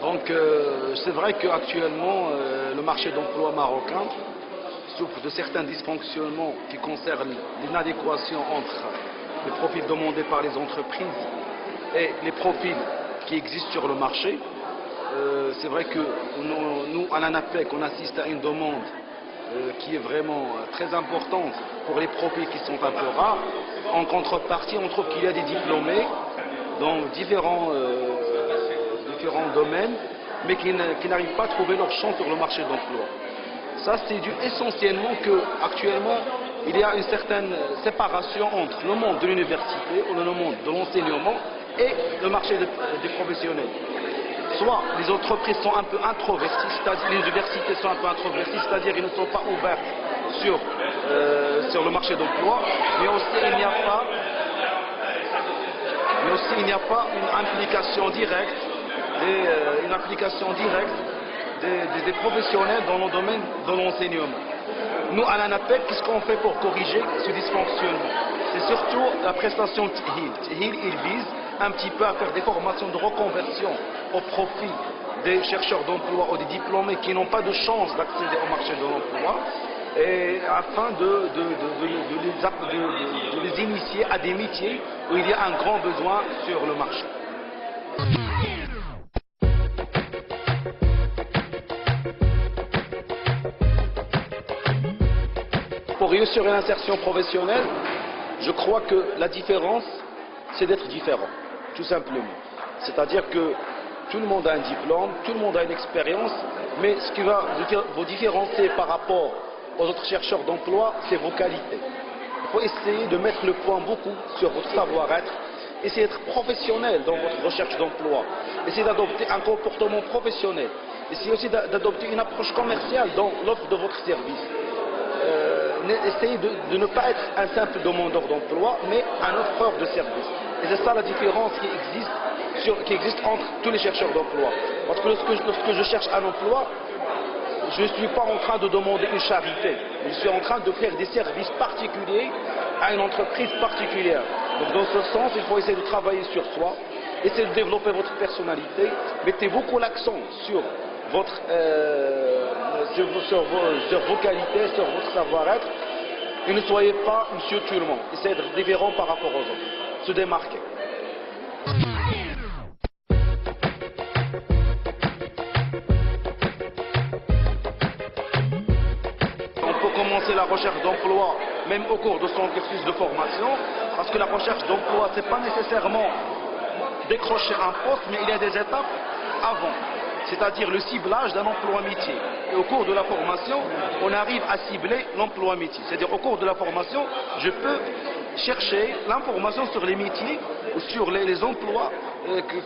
Donc c'est vrai qu'actuellement le marché d'emploi marocain souffre de certains dysfonctionnements qui concernent l'inadéquation entre les profils demandés par les entreprises et les profils qui existent sur le marché. C'est vrai que nous, à l'ANAPEC, on assiste à une demande qui est vraiment très importante pour les profils qui sont un peu rares. En contrepartie, on trouve qu'il y a des diplômés dans différents domaines, mais qui n'arrivent pas à trouver leur chance sur le marché d'emploi. Ça, c'est dû essentiellement qu'actuellement, il y a une certaine séparation entre le monde de l'université ou le monde de l'enseignement et le marché des professionnels. Soit les entreprises sont un peu introverties, c'est-à-dire les universités sont un peu introverties, c'est-à-dire qu'ils ne sont pas ouvertes sur le marché d'emploi, mais aussi il n'y a pas une implication directe des professionnels dans le domaine de l'enseignement. Nous, à l'ANAPEC, qu'est-ce qu'on fait pour corriger ce dysfonctionnement? C'est surtout la prestation THIL. THIL, il vise un petit peu à faire des formations de reconversion au profit des chercheurs d'emploi ou des diplômés qui n'ont pas de chance d'accéder au marché de l'emploi, et afin de les initier à des métiers où il y a un grand besoin sur le marché. Pour réussir une insertion professionnelle, je crois que la différence, c'est d'être différent, tout simplement. C'est-à-dire que tout le monde a un diplôme, tout le monde a une expérience, mais ce qui va vous différencier par rapport aux autres chercheurs d'emploi, c'est vos qualités. Il faut essayer de mettre le point beaucoup sur votre savoir-être, essayer d'être professionnel dans votre recherche d'emploi, essayer d'adopter un comportement professionnel, essayer aussi d'adopter une approche commerciale dans l'offre de votre service. Essayez de ne pas être un simple demandeur d'emploi, mais un offreur de service. Et c'est ça la différence qui existe entre tous les chercheurs d'emploi. Parce que lorsque je cherche un emploi, je ne suis pas en train de demander une charité. Je suis en train de faire des services particuliers à une entreprise particulière. Donc dans ce sens, il faut essayer de travailler sur soi, essayer de développer votre personnalité, mettez beaucoup l'accent sur vos qualités, sur votre savoir-être, et ne soyez pas monsieur tout le monde. Essayez d'être différent par rapport aux autres, se démarquer. On peut commencer la recherche d'emploi même au cours de son cursus de formation, parce que la recherche d'emploi, ce n'est pas nécessairement décrocher un poste, mais il y a des étapes avant. C'est-à-dire le ciblage d'un emploi métier. Et au cours de la formation, on arrive à cibler l'emploi métier. C'est-à-dire au cours de la formation, je peux chercher l'information sur les métiers ou sur les emplois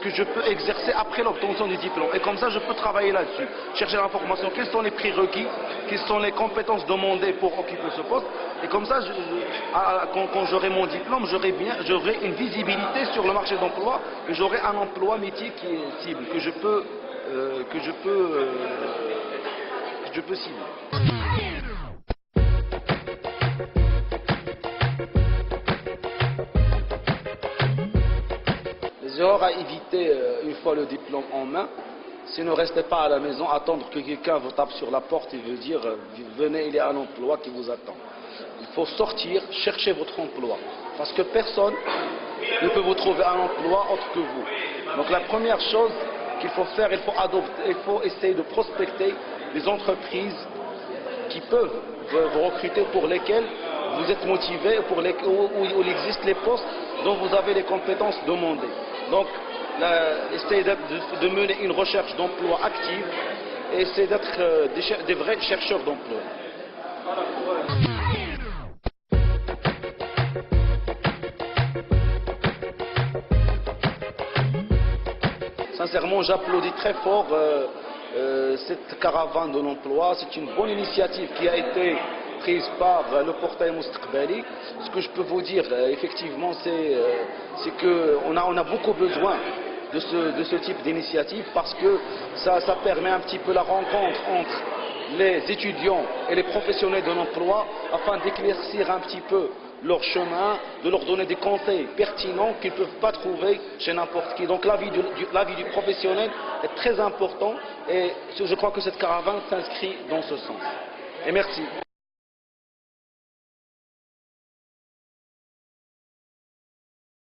que je peux exercer après l'obtention du diplôme. Et comme ça, je peux travailler là-dessus. Chercher l'information, quels sont les prérequis, quelles sont les compétences demandées pour occuper ce poste. Et comme ça, quand j'aurai mon diplôme, j'aurai une visibilité sur le marché d'emploi et j'aurai un emploi métier qui est cible, que je peux cibler. Les erreurs à éviter une fois le diplôme en main, c'est ne restez pas à la maison, attendre que quelqu'un vous tape sur la porte et vous dire venez, il y a un emploi qui vous attend. Il faut sortir, chercher votre emploi, parce que personne ne peut vous trouver un emploi autre que vous. Donc la première chose qu'il faut faire, il faut essayer de prospecter les entreprises qui peuvent vous recruter, pour lesquelles vous êtes motivé, où il existe les postes dont vous avez les compétences demandées. Donc, essayez de mener une recherche d'emploi active et essayez d'être des vrais chercheurs d'emploi. Sincèrement, j'applaudis très fort cette caravane de l'emploi. C'est une bonne initiative qui a été prise par le portail Moustaqbali. Ce que je peux vous dire, effectivement, c'est qu'on a beaucoup besoin de ce type d'initiative, parce que ça permet un petit peu la rencontre entre les étudiants et les professionnels de l'emploi, afin d'éclaircir un petit peu leur chemin, de leur donner des conseils pertinents qu'ils ne peuvent pas trouver chez n'importe qui. Donc l'avis du professionnel est très important et je crois que cette caravane s'inscrit dans ce sens. Et merci.